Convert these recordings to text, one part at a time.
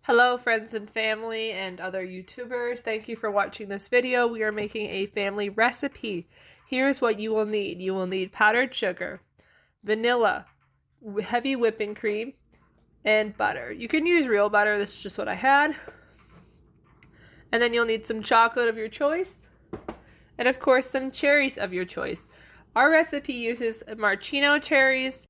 Hello friends and family and other YouTubers. Thank you for watching this video. We are making a family recipe. Here's what you will need. You will need powdered sugar, vanilla, heavy whipping cream, and butter. You can use real butter. This is just what I had. And then you'll need some chocolate of your choice. And of course some cherries of your choice. Our recipe uses maraschino cherries.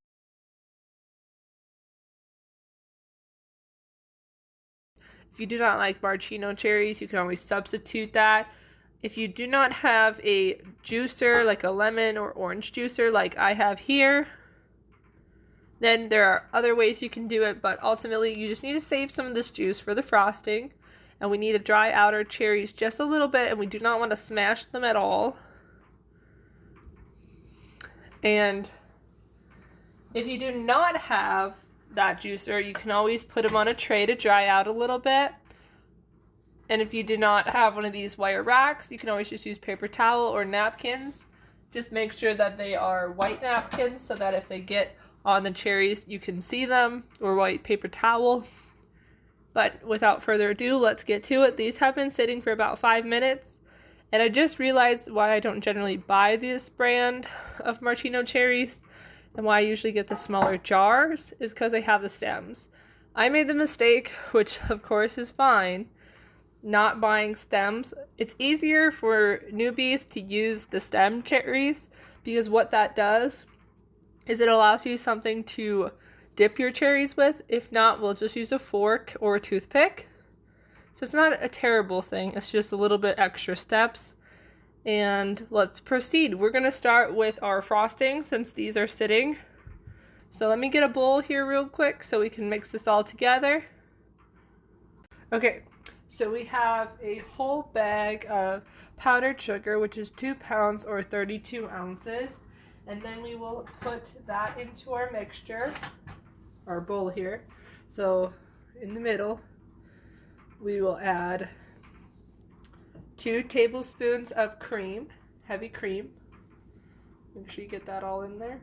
If you do not like maraschino cherries, you can always substitute that. If you do not have a juicer, like a lemon or orange juicer like I have here, then there are other ways you can do it, but ultimately you just need to save some of this juice for the frosting. And we need to dry out our cherries just a little bit, and we do not want to smash them at all. And if you do not have that juicer, you can always put them on a tray to dry out a little bit. And if you do not have one of these wire racks, you can always just use paper towel or napkins. Just make sure that they are white napkins so that if they get on the cherries, you can see them, or white paper towel. But without further ado, let's get to it. These have been sitting for about 5 minutes. And I just realized why I don't generally buy this brand of maraschino cherries and why I usually get the smaller jars is because they have the stems. I made the mistake, which of course is fine, not buying stems. It's easier for newbies to use the stem cherries because what that does is it allows you something to dip your cherries with. If not, we'll just use a fork or a toothpick. So it's not a terrible thing, it's just a little bit extra steps. And let's proceed. We're gonna start with our frosting since these are sitting. So let me get a bowl here real quick so we can mix this all together. Okay, so we have a whole bag of powdered sugar, which is 2 pounds or 32 ounces. And then we will put that into our mixture, our bowl here. So in the middle, we will add 2 tablespoons of cream, heavy cream. Make sure you get that all in there.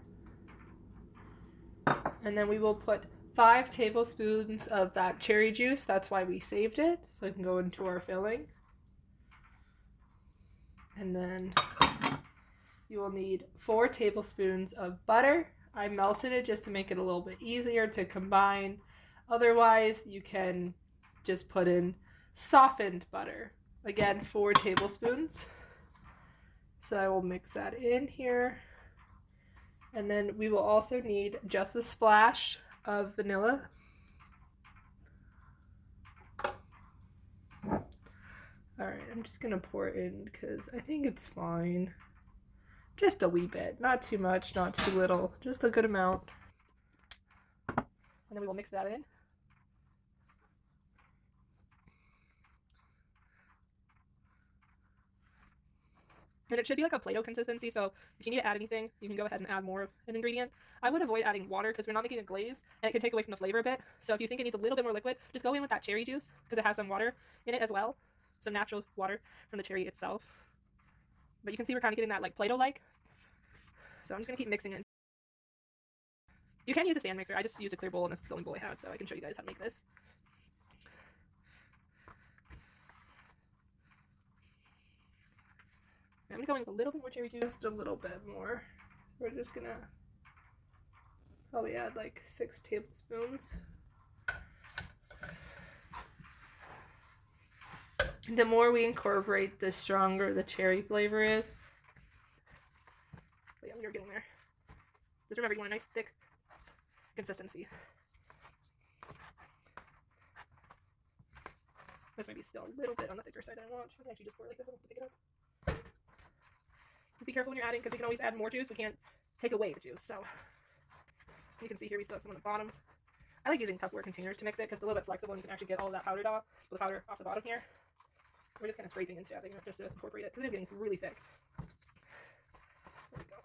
And then we will put 5 tablespoons of that cherry juice. That's why we saved it, so it can go into our filling. And then you will need 4 tablespoons of butter. I melted it just to make it a little bit easier to combine. Otherwise, you can just put in softened butter. Again, 4 tablespoons. So I will mix that in here. And then we will also need just a splash of vanilla. Alright, I'm just gonna pour it in because I think it's fine. Just a wee bit, not too much, not too little, just a good amount. And then we will mix that in. And it should be like a Play-Doh consistency, so if you need to add anything, you can go ahead and add more of an ingredient. I would avoid adding water because we're not making a glaze, and it can take away from the flavor a bit. So if you think it needs a little bit more liquid, just go in with that cherry juice because it has some water in it as well. Some natural water from the cherry itself. But you can see we're kind of getting that like Play-Doh-like. So I'm just going to keep mixing it. You can use a stand mixer. I just used a clear bowl, and this is the only bowl I had, so I can show you guys how to make this. I'm going to go in with a little bit more cherry juice, just a little bit more. We're just going to probably add like 6 tablespoons. The more we incorporate, the stronger the cherry flavor is. But yeah, you're getting there. Just remember, you want a nice thick consistency. This might be still a little bit on the thicker side than I want. I can actually just pour it like this and pick it up. Just be careful when you're adding because we can always add more juice. We can't take away the juice. So you can see here we still have some on the bottom. I like using Tupperware containers to mix it because it's a little bit flexible and you can actually get all of that powder off, the powder off the bottom here. We're just kind of scraping and stabbing it just to incorporate it because it is getting really thick. There we go.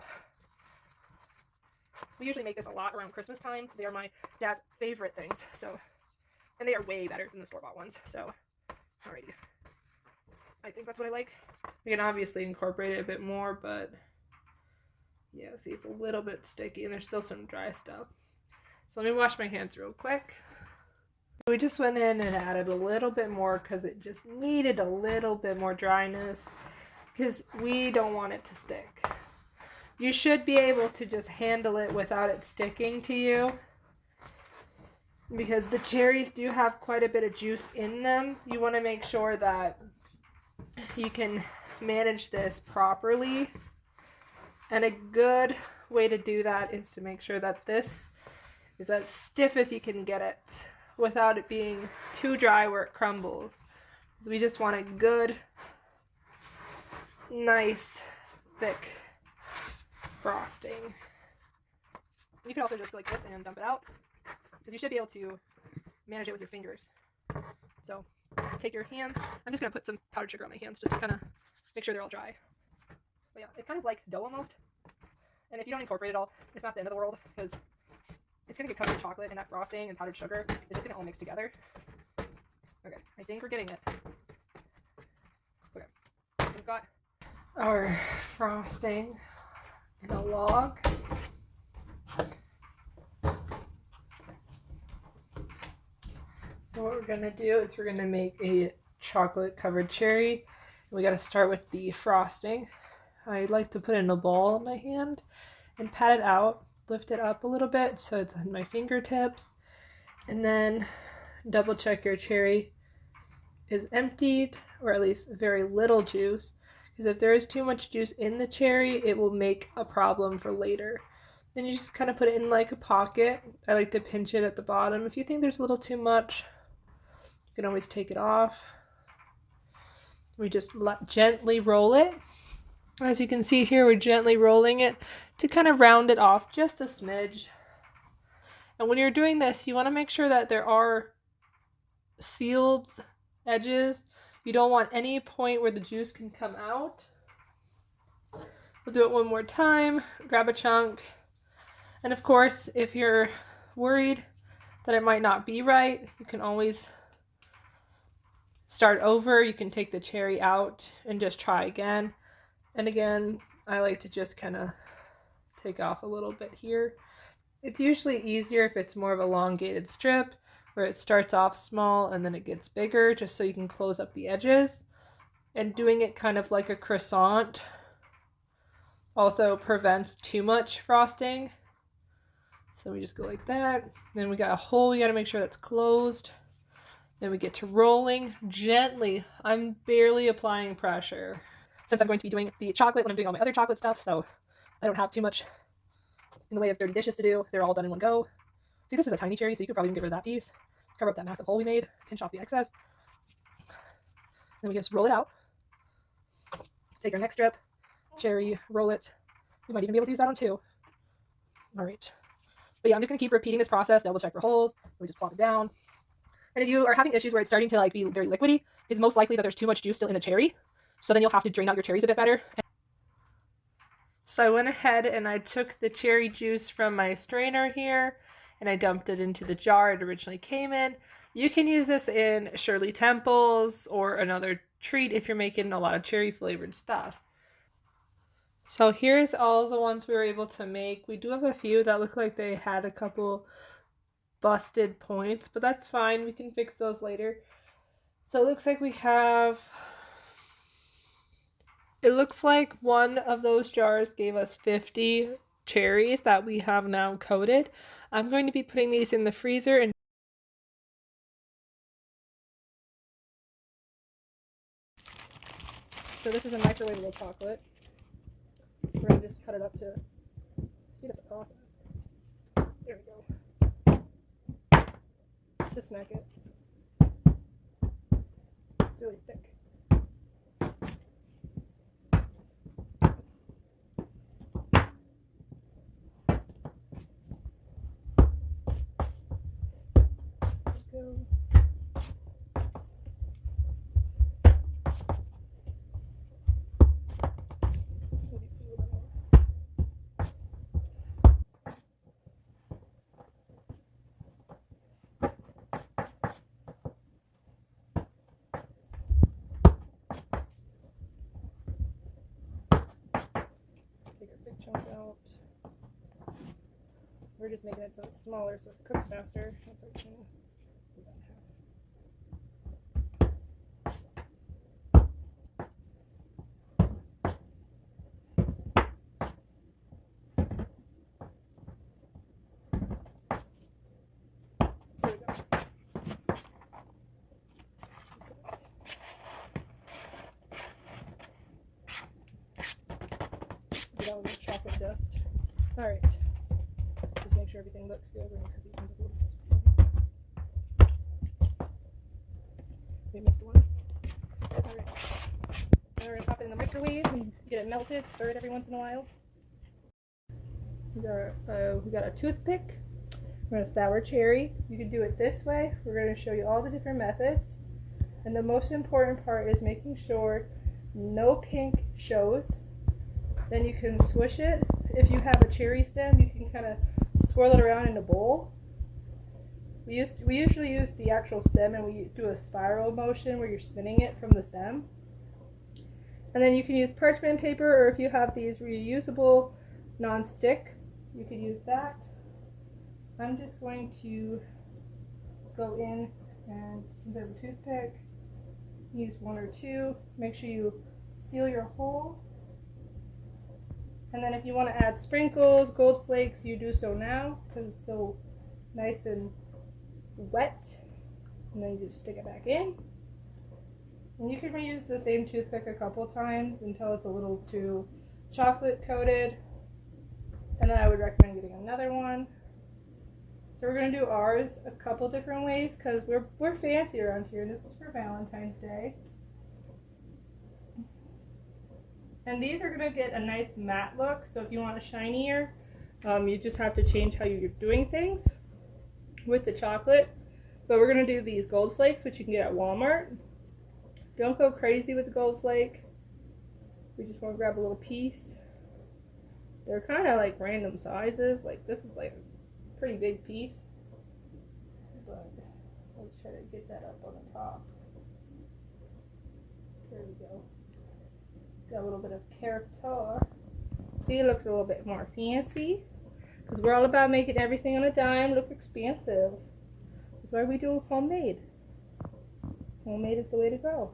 We usually make this a lot around Christmas time. They are my dad's favorite things. So, and they are way better than the store-bought ones. So, alrighty. I think that's what I like. We can obviously incorporate it a bit more, but yeah, see, it's a little bit sticky and there's still some dry stuff. So let me wash my hands real quick. We just went in and added a little bit more because it just needed a little bit more dryness because we don't want it to stick. You should be able to just handle it without it sticking to you because the cherries do have quite a bit of juice in them. You want to make sure that you can manage this properly, and a good way to do that is to make sure that this is as stiff as you can get it without it being too dry where it crumbles. So we just want a good, nice, thick frosting. You can also just go like this and dump it out because you should be able to manage it with your fingers. So take your hands. I'm just going to put some powdered sugar on my hands just to kind of make sure they're all dry. But yeah, it's kind of like dough almost. And if you don't incorporate it all, it's not the end of the world because it's going to get covered in chocolate and that frosting and powdered sugar. It's just going to all mix together. Okay, I think we're getting it. Okay, so we've got our frosting in a log. So what we're going to do is we're going to make a chocolate covered cherry. We got to start with the frosting. I like to put it in a ball in my hand and pat it out, lift it up a little bit so it's on my fingertips, and then double check your cherry is emptied, or at least very little juice, because if there is too much juice in the cherry, it will make a problem for later. Then you just kind of put it in like a pocket. I like to pinch it at the bottom. If you think there's a little too much, you can always take it off. We just gently roll it. As you can see here, we're gently rolling it to kind of round it off just a smidge. And when you're doing this, you want to make sure that there are sealed edges. You don't want any point where the juice can come out. We'll do it one more time. Grab a chunk. And of course, if you're worried that it might not be right, you can always start over. You can take the cherry out and just try again. And again, I like to just kind of take off a little bit here. It's usually easier if it's more of an elongated strip where it starts off small and then it gets bigger, just so you can close up the edges. And doing it kind of like a croissant also prevents too much frosting. So we just go like that. Then we got a hole, you got to make sure that's closed. Then we get to rolling gently. I'm barely applying pressure, since I'm going to be doing the chocolate when I'm doing all my other chocolate stuff, so I don't have too much in the way of dirty dishes to do. They're all done in one go. See, this is a tiny cherry, so you could probably even get rid of that piece. Cover up that massive hole we made, pinch off the excess. Then we just roll it out. Take our next strip, cherry, roll it. We might even be able to use that on two. All right. But yeah, I'm just going to keep repeating this process, double check for holes. So we just plop it down. And if you are having issues where it's starting to like be very liquidy, it's most likely that there's too much juice still in the cherry. So then you'll have to drain out your cherries a bit better. So I went ahead and I took the cherry juice from my strainer here and I dumped it into the jar it originally came in. You can use this in Shirley Temples or another treat if you're making a lot of cherry flavored stuff. So here's all the ones we were able to make. We do have a few that look like they had a couple busted points, but that's fine. We can fix those later. So it looks like we have... It looks like one of those jars gave us 50 cherries that we have now coated. I'm going to be putting these in the freezer and so this is a microwavable chocolate. We're going to just cut it up to speed up the process. There we go. Just snack it. It's really thick. Chunk out. We're just making it so it's smaller so it cooks faster. That's our get all the chocolate dust. Alright. Just make sure everything looks good. We're going to cut these into little pieces. We missed one. Alright. Now we're going to pop it in the microwave and get it melted. Stir it every once in a while. We got a toothpick. We're going to sour cherry. You can do it this way. We're going to show you all the different methods. And the most important part is making sure no pink shows. Then you can swish it. If you have a cherry stem, you can kind of swirl it around in a bowl. We usually use the actual stem, and we do a spiral motion where you're spinning it from the stem. And then you can use parchment paper, or if you have these reusable non-stick, you could use that. I'm just going to go in and, since I have a toothpick, use one or two. Make sure you seal your hole. And then if you want to add sprinkles, gold flakes, you do so now because it's still nice and wet. And then you just stick it back in. And you can reuse the same toothpick a couple times until it's a little too chocolate coated. And then I would recommend getting another one. So we're going to do ours a couple different ways because we're fancy around here. This is for Valentine's Day. And these are going to get a nice matte look. So if you want a shinier, you just have to change how you're doing things with the chocolate. But we're going to do these gold flakes, which you can get at Walmart. Don't go crazy with the gold flake. We just want to grab a little piece. They're kind of like random sizes. Like this is like a pretty big piece. But let's try to get that up on the top. There we go. Got a little bit of character. See, it looks a little bit more fancy. Because we're all about making everything on a dime look expensive. That's why we do homemade. Homemade is the way to go.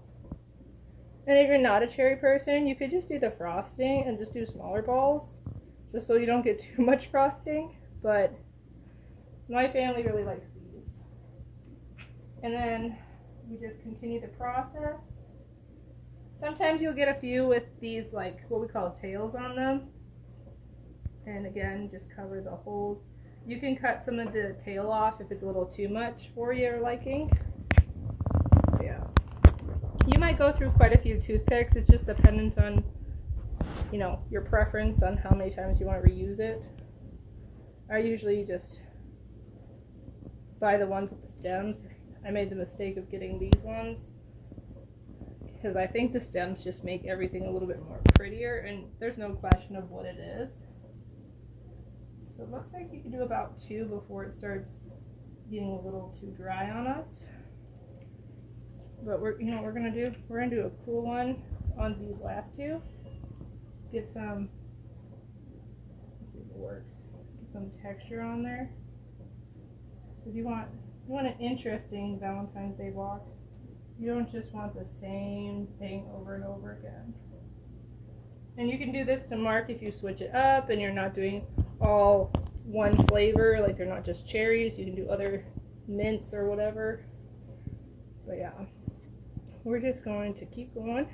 And if you're not a cherry person, you could just do the frosting and just do smaller balls. Just so you don't get too much frosting. But my family really likes these. And then we just continue the process. Sometimes you'll get a few with these, like what we call tails on them. And again, just cover the holes. You can cut some of the tail off if it's a little too much for your liking. Yeah. You might go through quite a few toothpicks. It's just dependent on, you know, your preference on how many times you want to reuse it. I usually just buy the ones with the stems. I made the mistake of getting these ones because I think the stems just make everything a little bit more prettier, and there's no question of what it is. So it looks like you can do about 2 before it starts getting a little too dry on us. But you know what we're gonna do? We're gonna do a cool one on these last 2. Get some, let's see if it works. Get some texture on there. Because you want an interesting Valentine's Day box. You don't just want the same thing over and over again. And you can do this to mark if you switch it up and you're not doing all one flavor, like they're not just cherries. You can do other mints or whatever. But yeah, we're just going to keep going.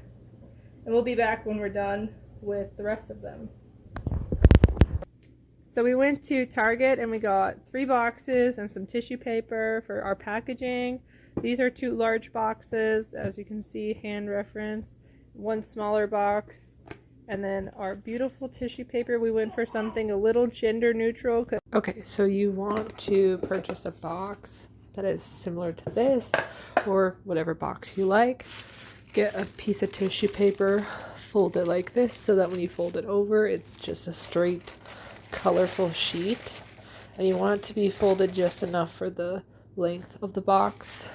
And we'll be back when we're done with the rest of them. So we went to Target and we got 3 boxes and some tissue paper for our packaging. These are 2 large boxes, as you can see, hand reference. 1 smaller box, and then our beautiful tissue paper. We went for something a little gender neutral. Okay, so you want to purchase a box that is similar to this, or whatever box you like. Get a piece of tissue paper, fold it like this, so that when you fold it over, it's just a straight, colorful sheet. And you want it to be folded just enough for the length of the box.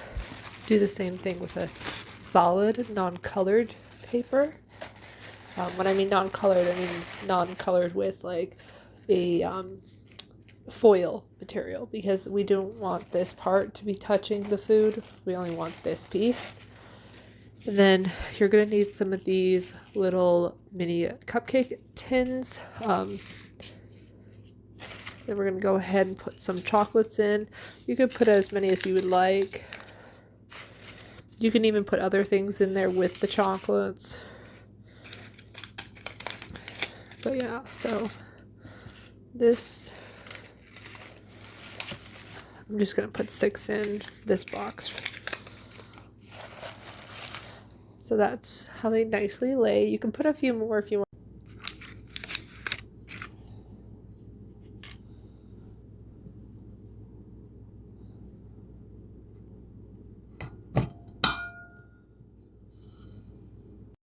Do the same thing with a solid, non-colored paper. When I mean non-colored, I mean non-colored with like a foil material, because we don't want this part to be touching the food. We only want this piece. And then you're going to need some of these little mini cupcake tins. Then we're going to go ahead and put some chocolates in. You could put as many as you would like. You can even put other things in there with the chocolates. But yeah, so this, I'm just gonna put 6 in this box. So that's how they nicely lay. You can put a few more if you